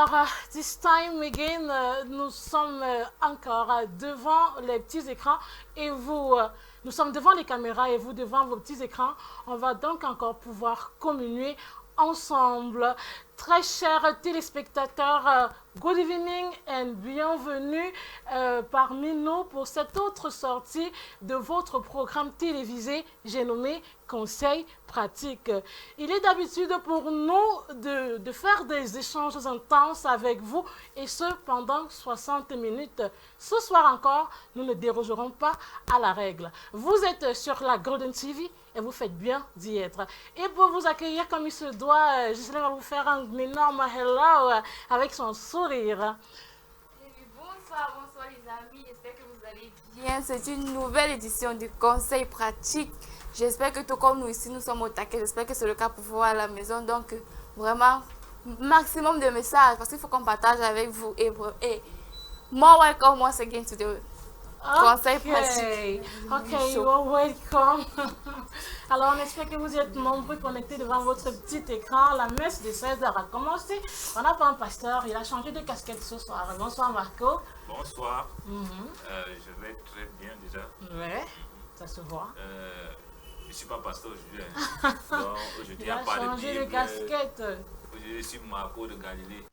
Alors, this time again, nous sommes encore devant les petits écrans et vous, nous sommes devant les caméras et vous devant vos petits écrans. On va donc encore pouvoir communier ensemble. Très chers téléspectateurs, good evening and bienvenue parmi nous pour cette autre sortie de votre programme télévisé, j'ai nommé Conseil pratique. Il est d'habitude pour nous de faire des échanges intenses avec vous et ce pendant 60 minutes. Ce soir encore, nous ne dérogerons pas à la règle. Vous êtes sur la Golden TV et vous faites bien d'y être. Et pour vous accueillir comme il se doit, Gisèle va vous faire un énorme hello avec son sourire. Bonsoir, bonsoir les amis, j'espère que vous allez bien. C'est une nouvelle édition du Conseil pratique. J'espère que tout comme nous ici, nous sommes au taquet. J'espère que c'est le cas pour vous à la maison. Donc, vraiment, maximum de messages parce qu'il faut qu'on partage avec vous. Et more welcome once again to the Conseil pratique. Ok, you are welcome. Alors, on espère que vous êtes nombreux connectés devant votre petit écran. La messe de 16h a commencé. On n'a pas un pasteur, il a changé de casquette ce soir. Bonsoir Marco. Bonsoir. Je vais très bien déjà. Ouais, ça se voit. Je ne suis pas pasteur aujourd'hui. Donc, aujourd'hui, Il a changé de casquette. Aujourd'hui, je suis Marco de Galilée.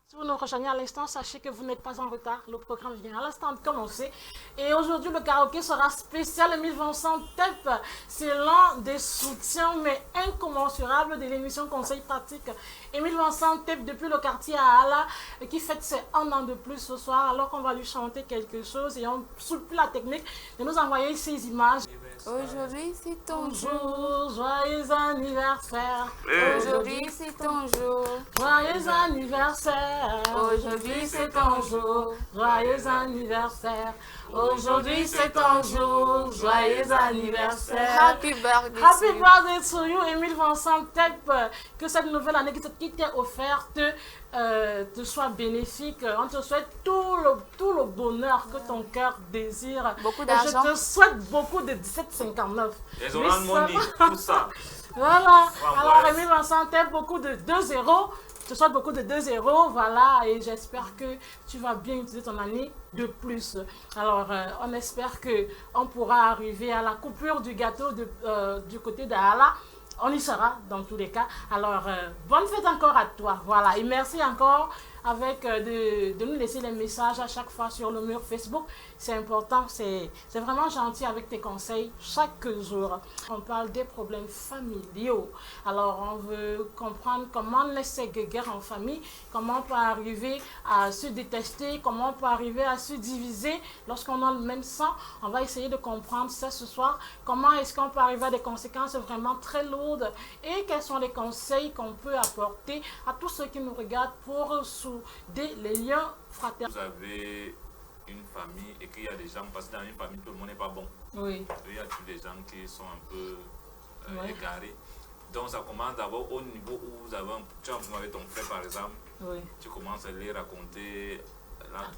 Si vous nous rejoignez à l'instant, sachez que vous n'êtes pas en retard. Le programme vient à l'instant de commencer. Et aujourd'hui, le karaoké sera spécial. Émile Vincent Tep, c'est l'un des soutiens, mais incommensurables de l'émission Conseil pratique. Émile Vincent Tep, depuis le quartier à Ala, qui fête ses 1 an de plus ce soir, alors qu'on va lui chanter quelque chose. Et on supplie la technique de nous envoyer ces images. Aujourd'hui, c'est ton Bonjour, joyeux anniversaire. Aujourd'hui, c'est ton jour. Joyeux anniversaire. Aujourd'hui, c'est ton jour. Joyeux anniversaire. Aujourd'hui, c'est ton jour. Joyeux anniversaire. Happy birthday. Happy birthday to you, Émile Vincent Tep. Que cette nouvelle année qui t'est offerte te soit bénéfique. On te souhaite tout le bonheur que ton cœur désire. Beaucoup d'argent. Je te souhaite beaucoup de 17,59. Les oranges money, tout ça. Voilà. Voilà, Alors, bref. Émile Vincent Tep, beaucoup de 2-0. Je te souhaite beaucoup de 2-0. Voilà. Et j'espère que tu vas bien utiliser ton année de plus. Alors, on espère qu'on pourra arriver à la coupure du gâteau du côté d'Ala. On y sera dans tous les cas. Alors, bonne fête encore à toi. Voilà. Et merci encore de nous laisser les messages à chaque fois sur le mur Facebook. C'est important. C'est vraiment gentil avec tes conseils chaque jour. On parle des problèmes familiaux. Alors, on veut comprendre comment naissent ces guerres en famille, comment on peut arriver à se détester, comment on peut arriver à se diviser lorsqu'on a le même sang. On va essayer de comprendre ça ce soir. Comment est-ce qu'on peut arriver à des conséquences vraiment très lourdes et quels sont les conseils qu'on peut apporter à tous ceux qui nous regardent pour souder les liens fraternels. Vous avez une famille et qu'il y a des gens, parce que dans une famille, tout le monde n'est pas bon. Oui. Il y a toujours des gens qui sont un peu Ouais. égarés. Donc, ça commence d'abord au niveau où vous avez tu as un problème avec ton frère, par exemple. Oui. Tu commences à lui raconter.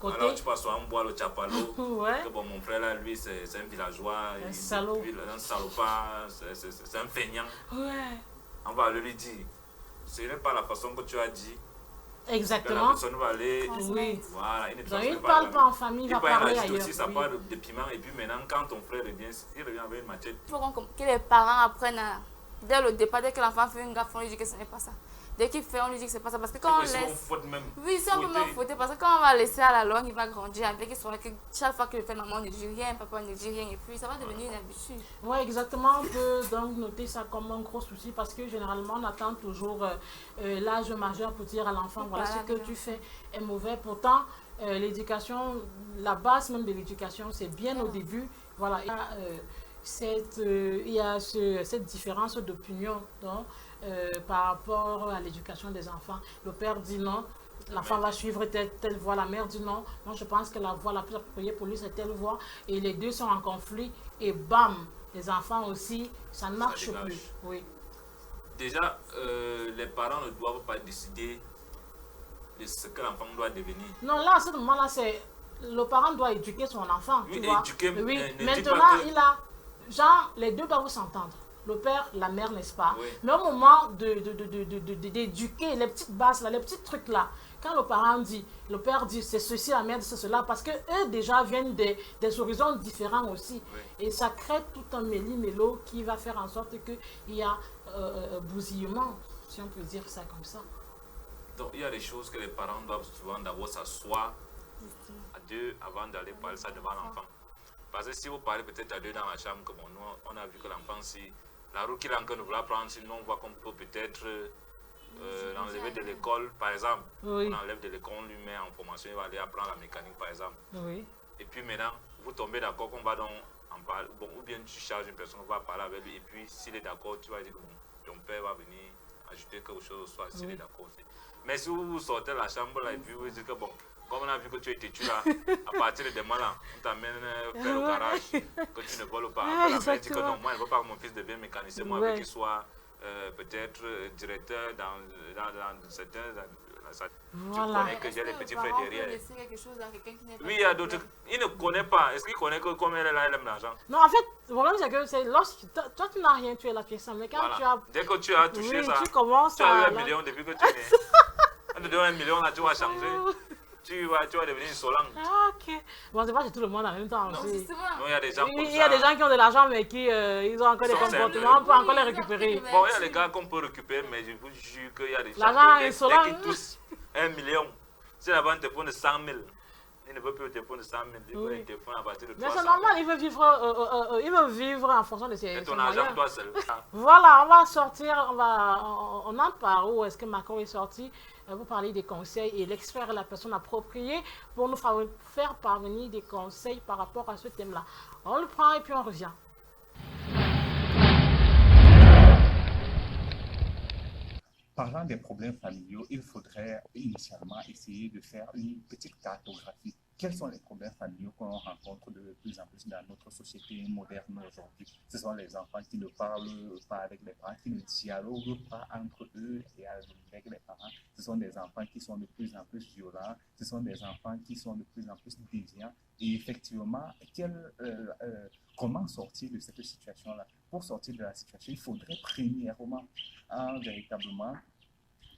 côté. Alors, tu passes sur un bois, le chapalo. Ouais. Que bon, mon frère, là, lui, c'est un villageois. Un salaud. Un salopard. C'est un feignant. Ouais. On va lui dire. Ce n'est pas la façon que tu as dit. Que la Exactement. personne va aller. Oui. Voilà, il ne Donc, transmet il ne pas parle la- pas en famille, il Il va parle parler ajoute ailleurs. aussi, ça Oui. part de piment. Et puis maintenant, quand ton frère revient, il revient avec une machette. Il faut que les parents apprennent dès le départ, dès que l'enfant fait une gaffe, on lui dit que ce n'est pas ça. Dès qu'il fait, on lui dit que ce n'est pas ça. Parce que quand on Et puis, laisse. faute même. Oui, c'est un peu Fouetter. même fouetté parce que quand on va laisser à la longue, il va grandir avec qu'il saura que chaque fois qu'il fait maman ne dit rien, papa ne dit rien et puis ça va devenir une habitude. Oui, exactement. On peut donc noter ça comme un gros souci parce que généralement, on attend toujours l'âge majeur pour dire à l'enfant, voilà, ce que tu fais est mauvais. Pourtant, l'éducation, la base même de l'éducation, c'est bien au début. Voilà, il y a cette différence d'opinion par rapport à l'éducation des enfants. Le père dit non. L'enfant va suivre telle voie, la mère dit non. Moi, je pense que la voie la plus appropriée pour lui, c'est telle voie. Et les deux sont en conflit. Et bam, les enfants aussi, ça ne marche dégage. plus. Oui. Déjà, les parents ne doivent pas décider de ce que l'enfant doit devenir. Non, là, à ce moment-là, c'est le parent doit éduquer son enfant. Oui, tu vois. éduquer, Oui. ne dis Maintenant, pas que- il a... Genre, les deux doivent s'entendre. Le père, la mère, n'est-ce pas? Oui. Mais au moment d'éduquer les petites bases, là, les petits trucs là, quand le parent dit, le père dit c'est ceci, la mère dit c'est cela, parce qu'eux déjà viennent des horizons différents aussi. Oui. Et ça crée tout un méli-mélo qui va faire en sorte qu'il y a bousillement, si on peut dire ça comme ça. Donc il y a des choses que les parents doivent souvent d'abord s'asseoir à deux avant d'aller parler ça devant l'enfant. Parce que si vous parlez peut-être à deux dans la chambre, comme on a vu que l'enfant, si la route qu'il a encore ne voulait prendre, sinon on voit qu'on peut peut-être l'enlever de l'école, par exemple. Oui. On enlève de l'école, on lui met en formation, il va aller apprendre la mécanique, par exemple. Oui. Et puis maintenant, vous tombez d'accord qu'on va donc en parler. Bon, ou bien tu charges une personne, on va parler avec lui. Et puis, s'il est d'accord, tu vas dire que bon, ton père va venir ajouter quelque chose au soir, s'il est d'accord aussi. Mais si vous sortez de la chambre là, et puis vous dites que bon, comme on a vu que tu es têtu là, à partir de demain là, on t'amène faire au garage, que tu ne voles pas. Après, la mère dit que non, moi je ne veux pas que mon fils devienne mécanicien, moi je veux qu'il soit peut-être directeur dans certains. Voilà. Tu connais que j'ai les petits frères derrière. Quelque chose à quelqu'un qui n'est pas Oui, il y a d'autres. Il ne connaît pas. Est-ce qu'il connaît que comme elle est là, elle aime l'argent? Non, en fait, le problème c'est que c'est lorsque toi tu n'as rien, tu es la pièce. Mais quand Voilà. tu as. Dès que tu as touché Oui, ça, tu commences tu as eu à. 1 million depuis que tu es né. On te donne 1 million là, tu vas changer. Tu vas devenir Solange. Ah, ok. Bon, c'est pas chez tout le monde en même temps Non. aussi. Justement. Non, il y a des gens comme ça. Il y a des gens qui ont de l'argent mais qui ils ont encore des Sont comportements, on peut encore les récupérer. Bon, il y a des gars qu'on peut récupérer, mais je vous jure qu'il y a des gens L'argent est dès Solange. qu'ils touchent 1 million, si la banque te prend de 100 000, il ne veut plus te prendre de 100 000, il veut Oui. te prendre à partir de Mais 300 c'est 000. normal, il veut vivre en fonction de ses Et ton moyens. argent, toi seul. Voilà, on va sortir, on entre par où est-ce que Macron est sorti pour parler des conseils et l'expert est la personne appropriée pour nous faire parvenir des conseils par rapport à ce thème-là. On le prend et puis on revient. Parlant des problèmes familiaux, il faudrait initialement essayer de faire une petite cartographie. Quels sont les problèmes familiaux qu'on rencontre de plus en plus dans notre société moderne aujourd'hui? Ce sont les enfants qui ne parlent pas avec les parents, qui ne dialoguent pas entre eux et avec les parents. Ce sont des enfants qui sont de plus en plus violents. Ce sont des enfants qui sont de plus en plus déviants. Et effectivement, comment sortir de cette situation-là? Pour sortir de la situation, il faudrait premièrement véritablement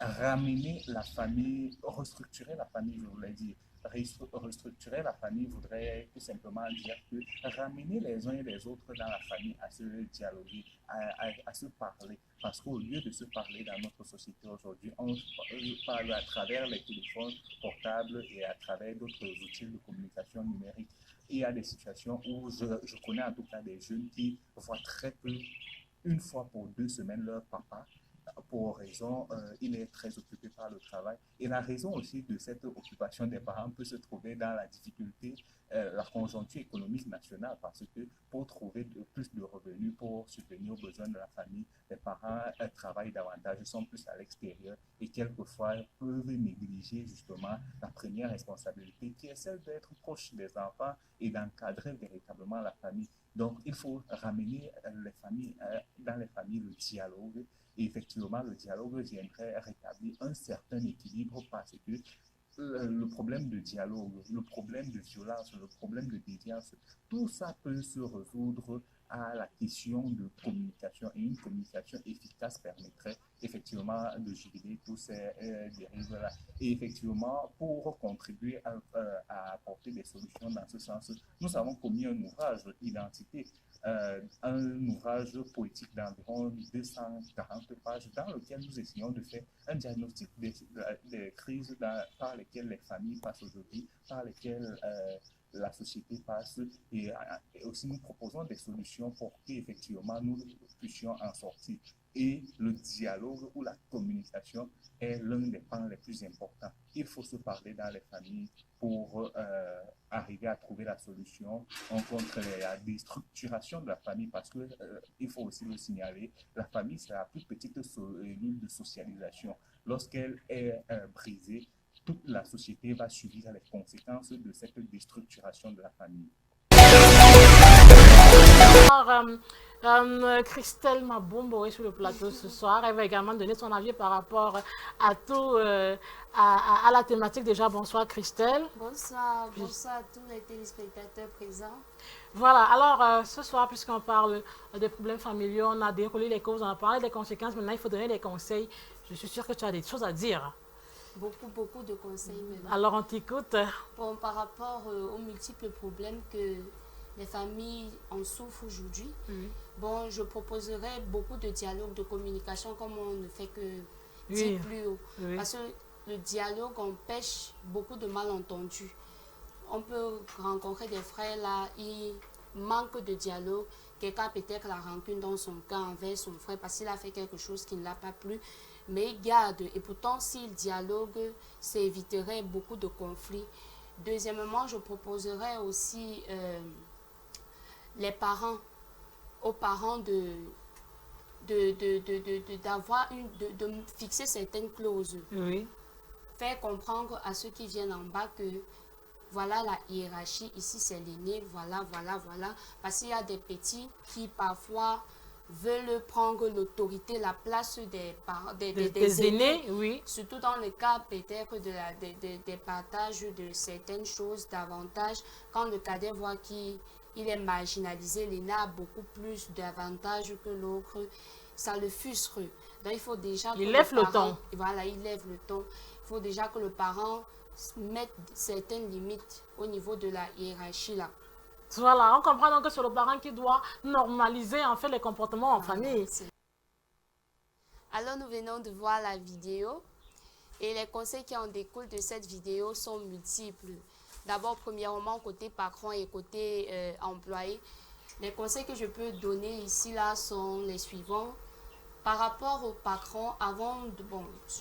ramener la famille, restructurer la famille, je voulais dire. Restructurer la famille voudrait tout simplement dire que ramener les uns et les autres dans la famille à se dialoguer, à se parler. Parce qu'au lieu de se parler dans notre société aujourd'hui, on parle à travers les téléphones portables et à travers d'autres outils de communication numérique. Il y a des situations où je connais en tout cas des jeunes qui voient très peu, une fois pour 2 semaines, leur papa. Pour raison, il est très occupé par le travail. Et la raison aussi de cette occupation des parents peut se trouver dans la difficulté, la conjoncture économique nationale, parce que pour trouver plus de revenus, pour subvenir aux besoins de la famille, les parents travaillent davantage, sont plus à l'extérieur et quelquefois peuvent négliger justement la première responsabilité qui est celle d'être proche des enfants et d'encadrer véritablement la famille. Donc, il faut ramener les familles, dans les familles le dialogue. Et effectivement, le dialogue viendrait rétablir un certain équilibre parce que le problème de dialogue, le problème de violence, le problème de déviance, tout ça peut se résoudre à la question de communication. Et une communication efficace permettrait effectivement de juguler tous ces dérives-là. Et effectivement, pour contribuer à apporter des solutions dans ce sens, nous avons commis un ouvrage Identité, un ouvrage politique d'environ 240 pages dans lequel nous essayons de faire un diagnostic des crises par lesquelles les familles passent aujourd'hui, par lesquelles la société passe et aussi nous proposons des solutions pour qu'effectivement nous puissions en sortir. Et le dialogue ou la communication est l'un des pans les plus importants. Il faut se parler dans les familles pour arriver à trouver la solution contre la déstructuration de la famille parce que il faut aussi le signaler, la famille c'est la plus petite cellule de socialisation. Lorsqu'elle est brisée, toute la société va subir les conséquences de cette déstructuration de la famille. Alors, Christelle Mabombo est sur le plateau ce soir. Elle va également donner son avis par rapport à tout, à la thématique. Déjà, bonsoir Christelle. Bonsoir, bonsoir à tous les téléspectateurs présents. Voilà, alors ce soir, puisqu'on parle des problèmes familiaux, on a déroulé les causes, on a parlé des conséquences. Maintenant, il faut donner des conseils. Je suis sûre que tu as des choses à dire. beaucoup de conseils même. Alors, on t'écoute. Bon, par rapport aux multiples problèmes que les familles en souffrent aujourd'hui, bon, je proposerais beaucoup de dialogue, de communication, comme on ne fait que dire plus haut. Parce que le dialogue empêche beaucoup de malentendus. On peut rencontrer des frères là, ils manquent de dialogue. Quelqu'un a peut-être la rancune dans son cœur envers son frère parce qu'il a fait quelque chose qui ne l'a pas plu. Mais il garde. Et pourtant, s'il dialogue, ça éviterait beaucoup de conflits. Deuxièmement, je proposerais aussi aux parents de fixer certaines clauses. Faire comprendre à ceux qui viennent en bas que voilà la hiérarchie, ici c'est l'aîné, voilà. Parce qu'il y a des petits qui parfois veulent prendre l'autorité, la place des aînés, oui. Surtout dans le cas peut-être des partages de certaines choses davantage. Quand le cadet voit qu'il est marginalisé, l'aîné a beaucoup plus d'avantages que l'autre, ça le frustre. Donc il faut déjà que il lève le ton. Voilà, il lève le ton. Il faut déjà que le parent mette certaines limites au niveau de la hiérarchie là. Voilà, on comprend donc que c'est le parent qui doit normaliser en fait les comportements en famille. Alors nous venons de voir la vidéo et les conseils qui en découlent de cette vidéo sont multiples. D'abord, premièrement, côté patron et côté employé, les conseils que je peux donner ici là sont les suivants. Par rapport au patron,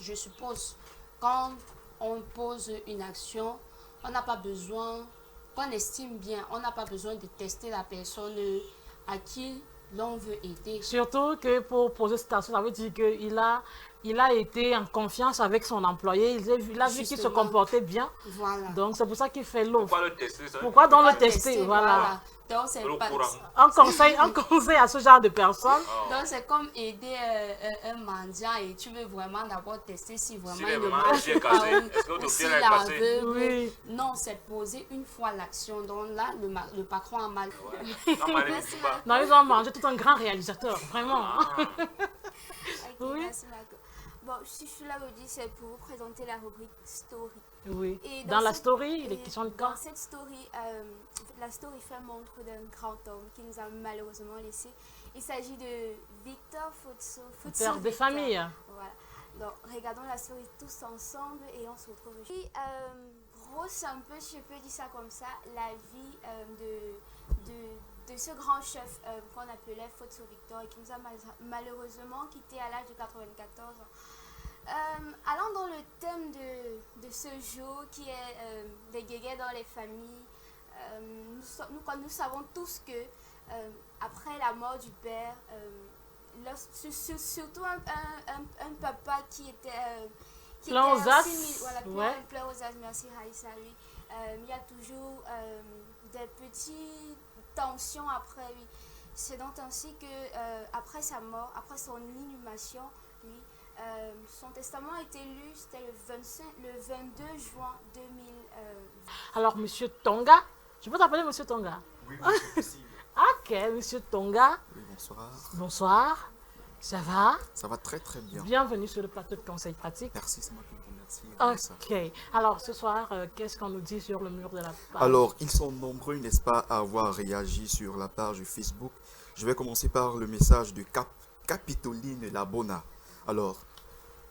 je suppose, quand on pose une action, on n'a pas besoin, qu'on estime bien, on n'a pas besoin de tester la personne à qui l'on veut aider. Surtout que pour poser cette action, ça veut dire qu'il a été en confiance avec son employé, il a vu qu'il se comportait bien. Voilà. Donc c'est pour ça qu'il fait l'offre. Pourquoi le tester ça? Pourquoi donc le tester? Voilà. Donc c'est un conseil à ce genre de personnes. Donc c'est comme aider un mendiant et tu veux vraiment d'abord tester si vraiment il ne mange pas ou s'il est aveugle. Oui. Non, c'est poser une fois l'action. Donc là, le patron a mal. Non, ils ont mangé tout un grand réalisateur, vraiment. Oui. Merci, bon, si je suis là, c'est pour vous présenter la rubrique Story. Oui. Et dans la story, les questions de cas. Dans cette story, la story fait montre d'un grand homme qui nous a malheureusement laissé. Il s'agit de Victor Futso. Père de famille. Voilà. Donc, regardons la story tous ensemble et on se retrouve. Puis, grosse un peu, je peux dire ça comme ça, la vie de ce grand chef qu'on appelait Futso Victor et qui nous a malheureusement quitté à l'âge de 94 ans. Allons dans le thème de ce jour qui est des guéguerres dans les familles. Nous savons tous que après la mort du père, surtout un papa qui était plein aux as, plein aux as, merci Raïssa, oui. Il y a toujours des petites tensions après lui. C'est donc ainsi que après sa mort, après son inhumation, lui, son testament a été lu, c'était le 22 juin 2020. Alors, Monsieur Tonga, je peux t'appeler Monsieur Tonga? Oui, c'est possible. Ok, Monsieur Tonga. Oui, bonsoir. Bonsoir. Ça va? Ça va très très bien. Bienvenue sur le plateau de conseil pratique. Merci, c'est moi qui vous remercie. Ok. Alors, ce soir, qu'est-ce qu'on nous dit sur le mur de la page? Alors, ils sont nombreux, n'est-ce pas, à avoir réagi sur la page Facebook. Je vais commencer par le message de Capitoline Labona. Alors,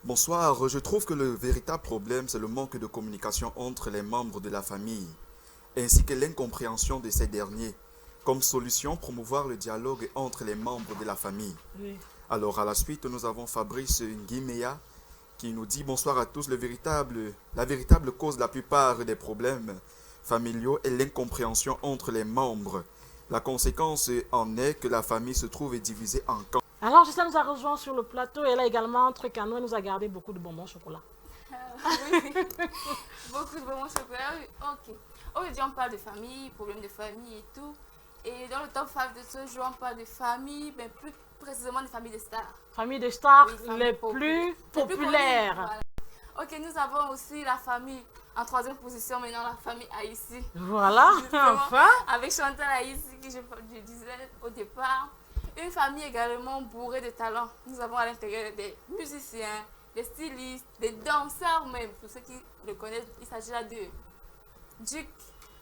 bonsoir. Je trouve que le véritable problème, c'est le manque de communication entre les membres de la famille, ainsi que l'incompréhension de ces derniers. Comme solution, promouvoir le dialogue entre les membres de la famille. Oui. Alors, à la suite, nous avons Fabrice Nguimea qui nous dit « Bonsoir à tous. La véritable cause de la plupart des problèmes familiaux est l'incompréhension entre les membres. La conséquence en est que la famille se trouve divisée en camps. » Alors, Gisèle nous a rejoint sur le plateau et elle a également, entre canaux, elle nous a gardé beaucoup de bonbons au chocolat. Oui, beaucoup de bonbons au chocolat, oui. Ok. Aujourd'hui, on parle de famille, problèmes de famille et tout. Et dans le top 5 de ce jour, on parle de famille, mais plus précisément de famille de stars. Famille de stars, oui, les plus populaires. Voilà. Ok, nous avons aussi la famille en troisième position, maintenant la famille Haïti. Voilà, enfin. Avec Chantal Haïti, que je disais au départ. Une famille également bourrée de talents. Nous avons à l'intérieur des musiciens, des stylistes, des danseurs même. Pour ceux qui le connaissent, il s'agit là de Duc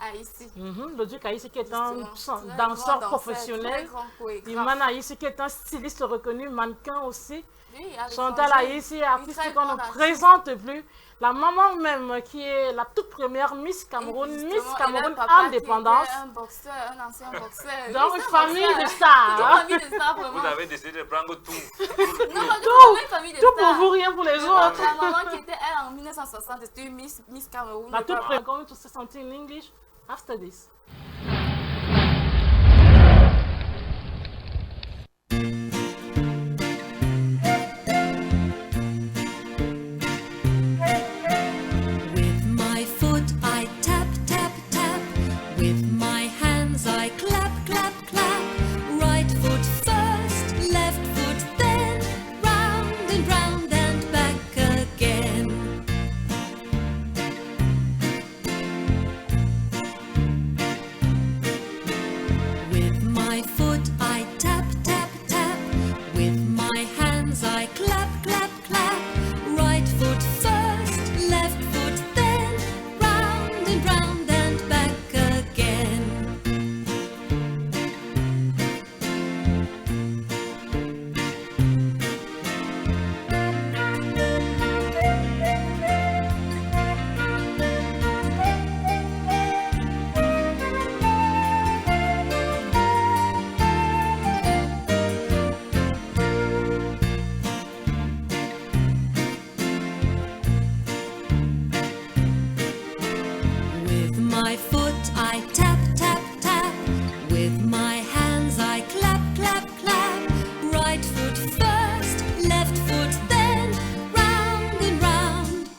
Haïssi. Le Duc Haïssi qui est un Très danseur grand professionnel. très grand chorégraphe. Iman Haïssi qui est un styliste reconnu, mannequin aussi. Oui, à Chantal l'étranger, Haïssi, une artiste très qu'on ne grande artiste. présente plus. La maman même qui est la toute première Miss Cameroun, Et Miss justement, Cameroun elle a un papa qui Indépendance. était un boxeur, un ancien boxeur. Donc Oui, une c'est un famille boxeur. de Toute stars. une famille de stars, vraiment. Vous avez décidé de prendre tout. Non, pas Tout, une famille de tout pour stars. vous, rien pour les autres. La maman qui était, elle, en 1960, c'était Miss Cameroun. La Le toute papa- première. Going to say something in English after this. With my foot I tap, tap, tap. With my hands I clap, clap, clap. Right foot first, left foot then. Round and back again. With my foot I tap, tap, tap. With my hands I clap, clap, clap. Right foot first, left foot then. Round and back again. With my foot I tap, tap, tap. With my hands I clap, clap, clap. Right foot first, left foot then. Round and round.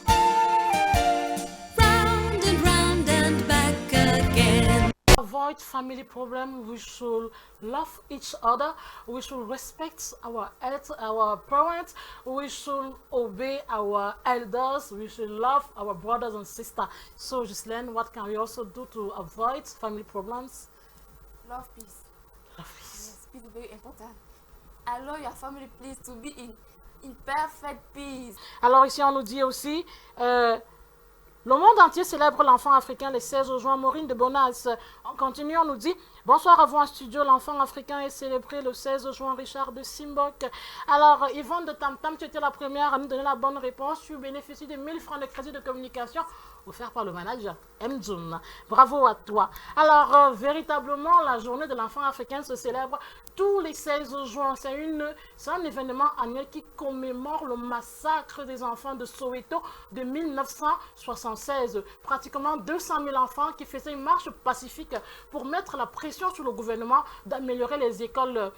Round and back again. Avoid family problem. We should love each other. We should respect our parents. We should obey our elders. We should love our brothers and sisters. So, Ghislaine, what can we also do to avoid family problems? Love peace. Love peace. Yes, peace is very important. Allow your family, please, to be in perfect peace. Alors ici, on nous dit aussi, le monde entier célèbre l'enfant africain le 16 juin. Maureen de Bonas. On continue, on nous dit, bonsoir à vous en studio, l'enfant africain est célébré le 16 juin. Richard de Simbok. Alors, Yvonne de Tam Tam, tu étais la première à nous donner la bonne réponse. Tu bénéficies de 1000 francs de crédit de communication offert par le manager Mzoun. Bravo à toi. Alors, véritablement, la journée de l'enfant africain se célèbre tous les 16 juin. C'est un événement annuel qui commémore le massacre des enfants de Soweto de 1976. Pratiquement 200 000 enfants qui faisaient une marche pacifique pour mettre la pression sur le gouvernement d'améliorer les écoles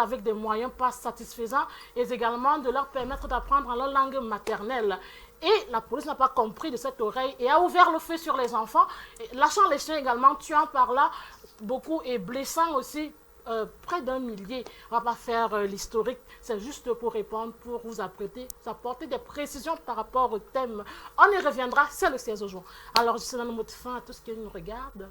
avec des moyens pas satisfaisants et également de leur permettre d'apprendre en leur langue maternelle. Et la police n'a pas compris de cette oreille et a ouvert le feu sur les enfants, lâchant les chiens également, tuant par là beaucoup et blessant aussi près d'un millier. On ne va pas faire l'historique, c'est juste pour répondre, pour vous apporter des précisions par rapport au thème. On y reviendra, c'est le 16 juin. Alors, je suis dans le mot de fin à tout ce qui nous regarde.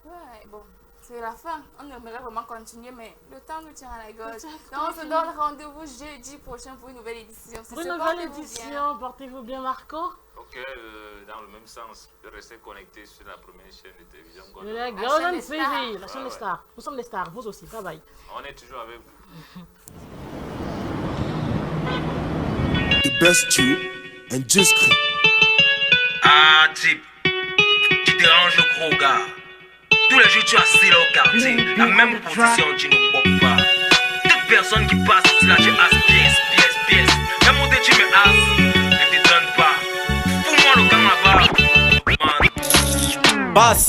Ouais, bon, c'est la fin. On aimerait vraiment continuer, mais le temps nous tient à la gorge. Donc, on se donne rendez-vous jeudi prochain pour une nouvelle édition. Pour une nouvelle édition, portez-vous bien, Marco. Ok, dans le même sens, restez connectés sur la première chaîne de télévision. La Golden TV, la chaîne des stars. Nous sommes des stars, vous aussi, bye bye. On est toujours avec vous. The best tune and just cri. Ah, type, tu déranges le gros gars. Tous les jours, tu es assis là au quartier. La même position, tu ne vois pas. Toute personne qui passe ici là, tu as pièce. Même où tu me as, ne te donne pas. Fous-moi le camp là-bas. Passe.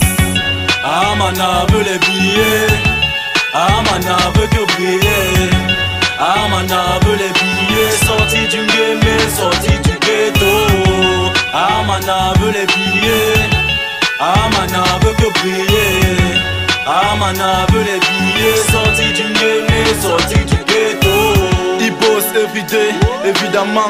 Ah, mana veut les billets. Ah, mana veut que briller. Ah, mana veut les billets. Sorti du game, sorti du ghetto. Ah, mana veut les billets. Ah, mana veut que briller. Ah, mana veut les billets. Sorti du game, sorti du ghetto. Il bosse everyday, évidemment.